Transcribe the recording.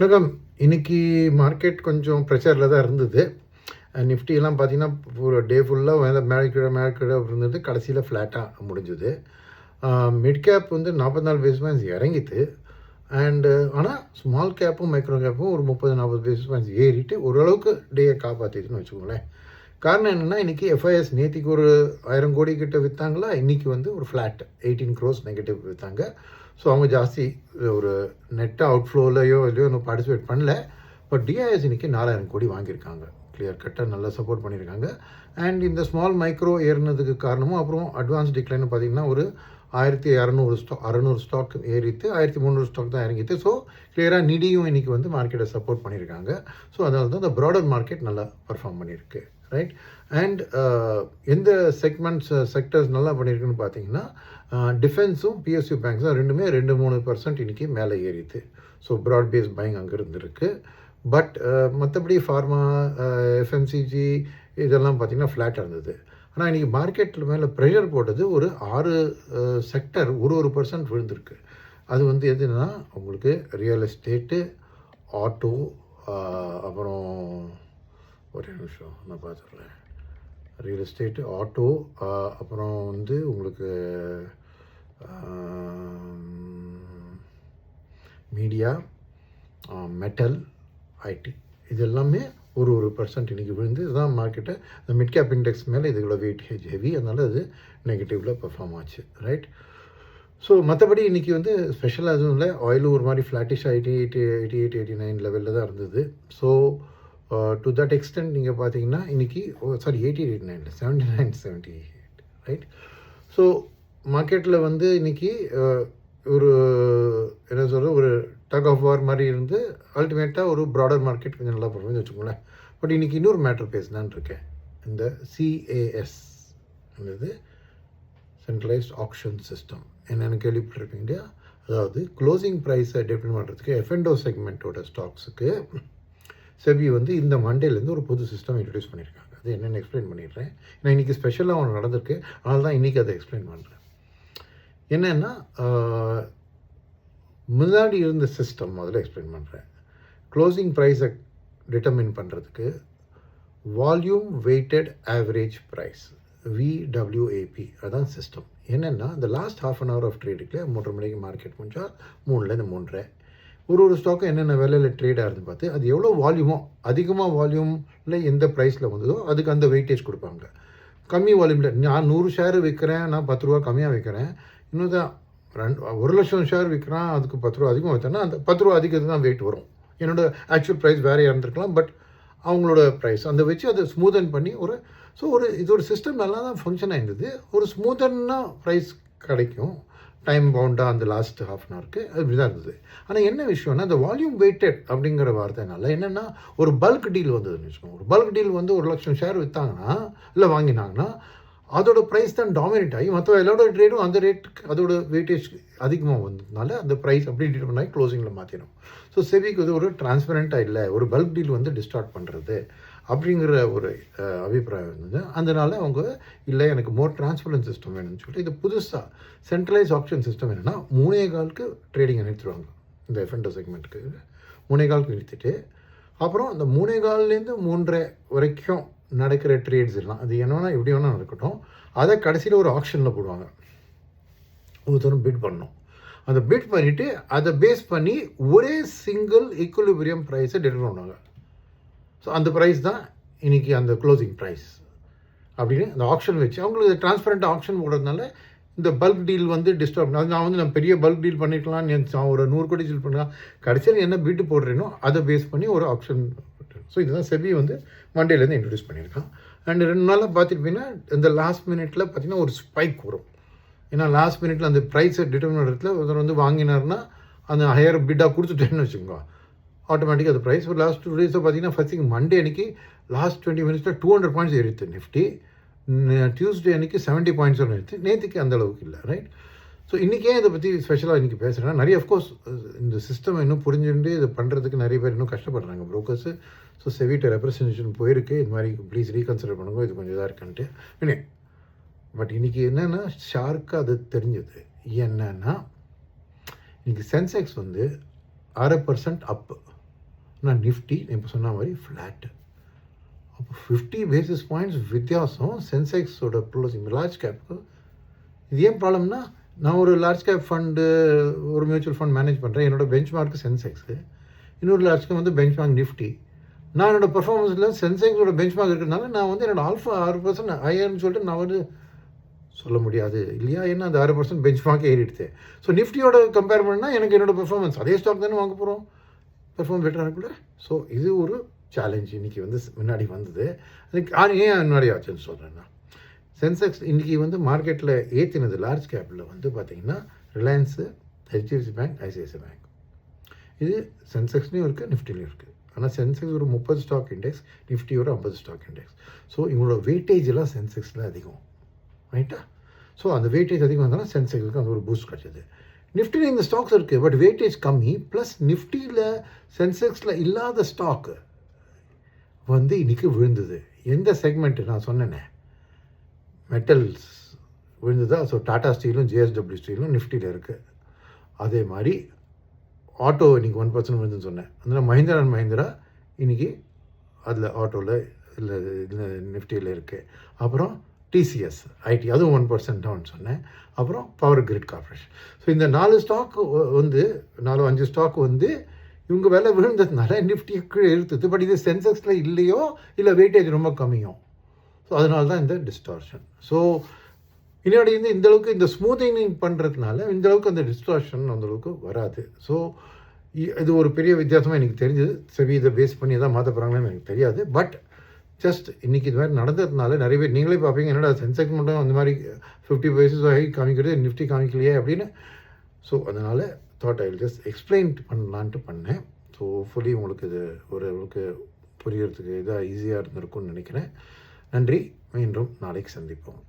வணக்கம். இன்னைக்கு மார்க்கெட் கொஞ்சம் ப்ரெஷரில் தான் இருந்தது. நிஃப்டியெல்லாம் பார்த்தீங்கன்னா, ஒரு டே ஃபுல்லாக மேலே கீழே இருந்தது. கடைசியில் ஃப்ளாட்டாக முடிஞ்சுது. மிட் கேப் வந்து 44 பேசிஸ் பாயிண்ட்ஸ் இறங்கிட்டு ஆனால் ஸ்மால் கேப்பும் மைக்ரோ கேப்பும் ஒரு 30-40 பேசிஸ் பாயிண்ட்ஸ் ஏறிட்டு ஓரளவுக்கு டேயை காப்பாற்றிதுன்னு வச்சுக்கோங்களேன். காரணம் என்னென்னா, இன்றைக்கி எஃப்ஐஎஸ் நேற்றுக்கு ஒரு 1000 கோடி கிட்ட விற்றாங்களா, இன்றைக்கி வந்து ஒரு ஃப்ளாட் 18 crores நெகட்டிவ் விற்றாங்க. ஸோ அவங்க ஜாஸ்தி ஒரு நெட்டாக அவுட்ஃப்ளோலையோ இல்லையோ இன்னும் பார்ட்டிசிபேட் பண்ணல. பட் டிஐஎஸ் இன்றைக்கி 4000 கோடி வாங்கியிருக்காங்க. கிளியர் கட்டாக நல்லா சப்போர்ட் பண்ணியிருக்காங்க. அண்ட் இந்த ஸ்மால் மைக்ரோ ஏறினதுக்கு காரணமும் அப்புறம் அட்வான்ஸ் டிக்ளைன் பார்த்திங்கன்னா ஒரு 1600 ஸ்டாக் ஏறித்து 1300 ஸ்டாக் தான் இறங்கிட்டு. ஸோ கிளியராக நிடியும் இன்றைக்கி வந்து மார்க்கெட்டை சப்போர்ட் பண்ணியிருக்காங்க. ஸோ அதனால தான் இந்த ப்ராடர் மார்க்கெட் நல்லா பர்ஃபார்ம் பண்ணியிருக்கு. ரைட். அண்ட் எந்த செக்டர்ஸ் நல்லா பண்ணியிருக்குன்னு பார்த்தீங்கன்னா, டிஃபென்ஸும் பிஎஸ்யூ பேங்க்ஸும் ரெண்டுமே 2-3% இன்றைக்கி மேலே ஏறிது. ஸோ ப்ராட் பேஸ் பைங் அங்கே இருந்துருக்கு. பட் மற்றபடி ஃபார்மா, எஃப்எம்சிஜி இதெல்லாம் பார்த்திங்கன்னா ஃப்ளாட்டாக இருந்தது. ஆனால் இன்றைக்கி மார்க்கெட்டில் மேலே ப்ரெஷர் போட்டது ஒரு 6 செக்டர் ஒரு பர்சன்ட் விழுந்திருக்கு. அது வந்து எதுனா உங்களுக்கு ரியல் எஸ்டேட்டு, ஆட்டோ, அப்புறம் ஒரே நிமிஷம் நான் பார்த்துடுறேன். ரியல் எஸ்டேட்டு, ஆட்டோ, அப்புறம் வந்து உங்களுக்கு மீடியா, மெட்டல், ஐடி இது எல்லாமே ஒரு பர்சன்ட் இன்றைக்கி விழுந்து இதுதான் மார்க்கெட்டை இந்த மிட் கேப் இண்டெக்ஸ் மேலே இதுகளோட வெயிட்டேஜ் ஹெவி, அதனால் அது நெகட்டிவில் பெர்ஃபார்ம் ஆச்சு. ரைட். ஸோ மற்றபடி இன்றைக்கி வந்து ஸ்பெஷலாக எதுவும் இல்லை. ஆயிலும் ஒரு மாதிரி ஃப்ளாட்டிஷ் 88-89 லெவலில் தான் இருந்தது. ஸோ டு தட் எக்ஸ்டென்ட் நீங்கள் பார்த்தீங்கன்னா இன்றைக்கி 88-89 79-78 ரைட். ஸோ மார்க்கெட்டில் வந்து இன்றைக்கி ஒரு என்ன சொல்கிறது, ஒரு டக் ஆஃப் வார் மாதிரி இருந்து அல்டிமேட்டாக ஒரு ப்ராடர் மார்க்கெட் கொஞ்சம் நல்லா பண்ணுறது வச்சுக்கோங்களேன். பட் இன்றைக்கி இன்னொரு மேட்ரு பேசலான்னு இருக்கேன். இந்த CAS என்னது சென்ட்ரலைஸ்ட் ஆக்ஷன் சிஸ்டம் என்னென்னு கேள்விப்பட்டிருப்பீங்க இல்லையா? அதாவது க்ளோசிங் ப்ரைஸை டிபெண்ட் பண்ணுறதுக்கு F&O செக்மெண்ட்டோட ஸ்டாக்ஸுக்கு செபி வந்து இந்த மண்டேலேருந்து ஒரு புது சிஸ்டம் இன்ட்ரடியூஸ் பண்ணியிருக்காங்க. அது என்னென்னு எக்ஸ்பிளைன் பண்ணிடுறேன். ஏன்னா இன்றைக்கி ஸ்பெஷலாக ஒன்று நடந்திருக்கு, அதனால தான் இன்றைக்கி அதை எக்ஸ்பிளைன் பண்ணுறேன். என்னென்னா, முன்னாடி இருந்த சிஸ்டம் முதல்ல எக்ஸ்பிளைன் பண்ணுறேன். க்ளோசிங் ப்ரைஸை டிட்டர்மின் பண்ணுறதுக்கு volume weighted average price VWAP அதான் சிஸ்டம். என்னென்னா, இந்த last half an hour of ட்ரேடுக்கு 3:30 மணிக்கு மார்க்கெட் முடிஞ்சால் 3லேருந்து 3:30 ஒரு ஸ்டாக்கும் என்னென்ன விலையில் ட்ரேட் ஆகுதுன்னு பார்த்து அது எவ்வளோ வால்யூமோ, அதிகமாக வால்யூமில் எந்த ப்ரைஸில் வந்ததோ அதுக்கு அந்த வெயிட்டேஜ் கொடுப்பாங்க. கம்மி வால்யூமில் நான் 100 ஷேர் விற்கிறேன், நான் 10 ரூபா கம்மியாக விற்கிறேன். இன்னும் தான் 1 லட்சம் ஷேர் விற்கிறான், அதுக்கு 10 ரூபா அதிகமாக விற்றேன்னா அந்த 10 ரூபா அதிகம் தான் வெயிட் வரும். என்னோடய ஆக்சுவல் ப்ரைஸ் வேறையாக இருந்திருக்கலாம், பட் அவங்களோட ப்ரைஸ் அந்த வச்சு அதை ஸ்மூதன் பண்ணி இது ஒரு சிஸ்டம் நல்லா தான் ஃபங்க்ஷன் ஆயிருந்தது. ஒரு ஸ்மூதன்னாக ப்ரைஸ் கிடைக்கும் டைம் பவுண்டாக அந்த லாஸ்ட் ஹாஃப் அன் ஹவருக்கு அப்படி தான் இருந்தது. ஆனால் என்ன விஷயம்னா, இந்த வால்யூம் வெயிட்டட் அப்படிங்கிற வார்த்தைனால என்னென்னா, ஒரு பல்க் டீல் வந்ததுன்னு வச்சுக்கோங்க. ஒரு பல்க் டீல் வந்து 1 லட்சம் ஷேர் விற்றாங்கன்னா இல்லை வாங்கினாங்கன்னா அதோட ப்ரைஸ் தான் டாமினேட் ஆகி மற்ற எல்லாரோட ட்ரேடும் அந்த ரேட்டுக்கு அதோட வெயிட்டேஜ் அதிகமாக வந்ததுனால அந்த ப்ரைஸ் அப்படி டிட்டர்மின் ஆகி க்ளோசிங்கில் மாற்றிடும். ஸோ செபிக்கு இது ஒரு டிரான்ஸ்பரண்ட்டாக இல்லை, ஒரு பல்க் டீல் வந்து டிஸ்டார்ட் பண்ணுறது அப்படிங்கிற ஒரு அபிப்பிராயம் இருந்தது. அதனால் அவங்க இல்லை, எனக்கு மோர் டிரான்ஸ்பரன்ட் சிஸ்டம் வேணும்னு சொல்லிட்டு இது புதுசாக சென்ட்ரலைஸ் ஆப்ஷன் சிஸ்டம் என்னென்னா 3:15 ட்ரேடிங்கை நிறுத்துவாங்க. இந்த F&O செக்மெண்ட்டுக்கு 3:15 நிறுத்திட்டு அப்புறம் அந்த 3:15லேருந்து 3:30 வரைக்கும் நடக்கிற ட்ரேட்ஸ் எல்லாம் அது என்னன்னா எப்படி வேணால் நடக்கட்டும், அதை கடைசியில் ஒரு ஆப்ஷனில் போடுவாங்க. ஒருத்தரும் பிட் பண்ணணும். அந்த பிட் பண்ணிவிட்டு அதை பேஸ் பண்ணி ஒரே சிங்கிள் ஈக்குலிபிரியம் ப்ரைஸை டிட்டர்மின் பண்ணுவாங்க. ஸோ அந்த ப்ரைஸ் தான் இன்றைக்கி அந்த க்ளோசிங் ப்ரைஸ் அப்படின்னு அந்த ஆப்ஷன் வச்சு அவங்களுக்கு டிரான்ஸ்பரண்ட் ஆப்ஷன் போடுறதுனால இந்த பல்க் டீல் வந்து டிஸ்டர்ப். நான் பெரிய பல்க் டீல் பண்ணிக்கலாம், நான் ஒரு 100 கோடி டீல் பண்ணலாம், கடைசியில் என்ன பிட்டு போடுறேனோ அதை பேஸ் பண்ணி ஒரு ஆப்ஷன். ஸோ இதுதான் செபி வந்து மண்டேலேருந்து இன்ட்ரடியூஸ் பண்ணியிருக்கான். அண்ட் 2 நாளாக பார்த்துருப்பீங்கன்னா இந்த லாஸ்ட் மினிட்ல பார்த்தீங்கன்னா ஒரு ஸ்பைக் வரும். ஏன்னா லாஸ்ட் மினிட்ல அந்த ப்ரைஸை டிட்டர்மின் இடத்துல ஒருத்தர் வந்து வாங்கினார்னா அந்த ஹையர் பிட்டாக கொடுத்துட்டேன்னு வச்சுக்கோங்க, ஆட்டோமேட்டிக்காக அது ப்ரைஸ். ஒரு லாஸ்ட் 2 டேஸை பார்த்தீங்கன்னா ஃபர்ஸ்ட் மண்டே அன்றைக்கி லாஸ்ட் 20 மினிட்ஸில் 200 பாயிண்ட்ஸ் ஏறித்து நிஃப்டி. டியூஸ்டே அன்றைக்கி 70 பாயிண்ட்ஸ் ஏறித்து. நேற்றுக்கு அந்த அளவுக்கு இல்லை. ரைட். ஸோ இன்றைக்கே இதை பற்றி ஸ்பெஷலாக இன்றைக்கி பேசுகிறேன். நிறைய அஃப்கோர்ஸ் இந்த சிஸ்டம் இன்னும் புரிஞ்சுட்டு இது பண்ணுறதுக்கு நிறைய பேர் இன்னும் கஷ்டப்படுறாங்க, ப்ரோக்கர்ஸு. ஸோ செவிட்ட ரெப்ரசன்டேஷன் போயிருக்கு, இது மாதிரி ப்ளீஸ் ரீகன்சிடர் பண்ணுங்க, இது கொஞ்சம் இதாக இருக்குன்ட்டு. இல்லை, பட் இன்றைக்கி என்னென்னா ஷார்க்காக அது தெரிஞ்சது என்னென்னா, இன்றைக்கி சென்செக்ஸ் வந்து 1/2% அப்பு, ஆனால் நிஃப்டி இப்போ சொன்ன மாதிரி ஃப்ளாட்டு. அப்போ 50 பேசிஸ் பாயிண்ட்ஸ் வித்தியாசம் சென்செக்ஸோட க்ளோசிங் லார்ஜ் கேப்புக்கு. இது ஏன் ப்ராப்ளம்னா, நான் ஒரு லார்ஜ் கேப் ஃபண்டு ஒரு மியூச்சுவல் ஃபண்ட் மேனேஜ் பண்ணுறேன். என்னோட பெஞ்ச் மார்க்கு சென்செக்ஸு, இன்னொரு லார்ஜ் கேப் வந்து பெஞ்ச் மார்க் நிஃப்டி. நான் என்னோடய பர்ஃபார்மன்ஸில் சென்செக்ஸோட பெஞ்ச் மார்க் இருக்கிறதுனால நான் வந்து என்னோடய ஆல்ஃபா 6% ஹையர்னு சொல்லிட்டு நான் வந்து சொல்ல முடியாது இல்லையா? ஏன்னா அந்த 6% பெஞ்ச் மார்க் ஏறிடுது. ஸோ நிஃப்டியோட கம்பேர் பண்ணால் எனக்கு என்னோடய பெர்ஃபார்மன்ஸ் அதே ஸ்டாக் தானே வாங்க போகிறோம், பெர்ஃபார்ம் பெட்டராக இருக்குல்ல. ஸோ இது ஒரு சேலஞ்ச் இன்றைக்கி வந்து முன்னாடி வந்தது. அதுக்கு ஏன் முன்னாடி ஆச்சுன்னு சொல்கிறேன்னா, சென்செக்ஸ் இன்றைக்கி வந்து மார்க்கெட்டில் ஏற்றினது லார்ஜ் கேப்பில் வந்து பார்த்திங்கன்னா Reliance, HDFC bank, ICICI bank. இது சென்செக்ஸ்லேயும் இருக்குது, நிஃப்டிலையும் இருக்குது. ஆனால் சென்செக்ஸ் ஒரு 30 ஸ்டாக் இண்டெக்ஸ், நிஃப்டி ஒரு 50 ஸ்டாக் இண்டெக்ஸ். ஸோ இவங்களோட வெயிட்டேஜ் எல்லாம் சென்செக்ஸில் அதிகம், ரைட்டா? ஸோ அந்த வெயிட்டேஜ் அதிகம் வந்தாலும் சென்செக்ஸுக்கு அந்த ஒரு பூஸ்ட் கிடச்சிது. நிஃப்டியில் இந்த ஸ்டாக்ஸ் இருக்குது, பட் வெயிட்டேஜ் கம்மி. ப்ளஸ் நிஃப்டியில் சென்செக்ஸில் இல்லாத ஸ்டாக்கு வந்து இன்றைக்கி விழுந்தது. எந்த செக்மெண்ட்டு நான் சொன்னேனே, மெட்டல்ஸ் விழுந்ததா? ஸோ டாடா ஸ்டீலும் ஜேஎஸ்டபிள்யூ ஸ்டீலும் நிஃப்டியில் இருக்குது. அதே மாதிரி ஆட்டோ இன்றைக்கி 1% விழுந்துன்னு சொன்னேன். அதனால் மஹிந்திரா அண்ட் மஹிந்திரா இன்றைக்கி அதில் ஆட்டோவில் இல்லை நிஃப்டியில் இருக்குது. அப்புறம் டிசிஎஸ் ஐடி அதுவும் 1% டவுன் சொன்னேன். அப்புறம் பவர் கிரிட் கார்பரேஷன். ஸோ இந்த 4 ஸ்டாக் வந்து 4-5 ஸ்டாக் வந்து இவங்க விலை விழுந்ததுனால நிஃப்டியை கீழே இழுத்துது. பட் இது சென்செக்ஸில் இல்லையோ இல்லை வெயிட்டேஜ் ரொம்ப கம்மியும். ஸோ அதனால தான் இந்த டிஸ்டார்ஷன். ஸோ இன்னொரு இந்தளவுக்கு இந்த ஸ்மூத்திங் பண்ணுறதுனால இந்தளவுக்கு அந்த டிஸ்டார்ஷன் அந்தளவுக்கு வராது. ஸோ இது ஒரு பெரிய வித்தியாசமாக எனக்கு தெரிஞ்சது. சரி, இதை பேஸ் பண்ணி எதாவது மாற்ற போகிறாங்கன்னு எனக்கு தெரியாது. பட் ஜஸ்ட் இன்றைக்கி இது மாதிரி நடந்ததுனால நிறைய பேர் நீங்களே பார்ப்பீங்க, என்னடா சென்செக்ஸ் மட்டும் அந்த மாதிரி 50 பேசிஸ் ஆகி காமிக்கிறது, நிஃப்டி காமிக்கலையே அப்படின்னு. ஸோ அதனால் thought I will just explain பண்ணலான்ட்டு பண்ணேன். ஸோ ஹோப்ஃபுல்லி உங்களுக்கு இது ஓரளவுக்கு புரியறதுக்கு இதாக ஈஸியாக இருந்திருக்கும்னு நினைக்கிறேன். நன்றி. மீண்டும் நாளைக்கு சந்திப்போம்.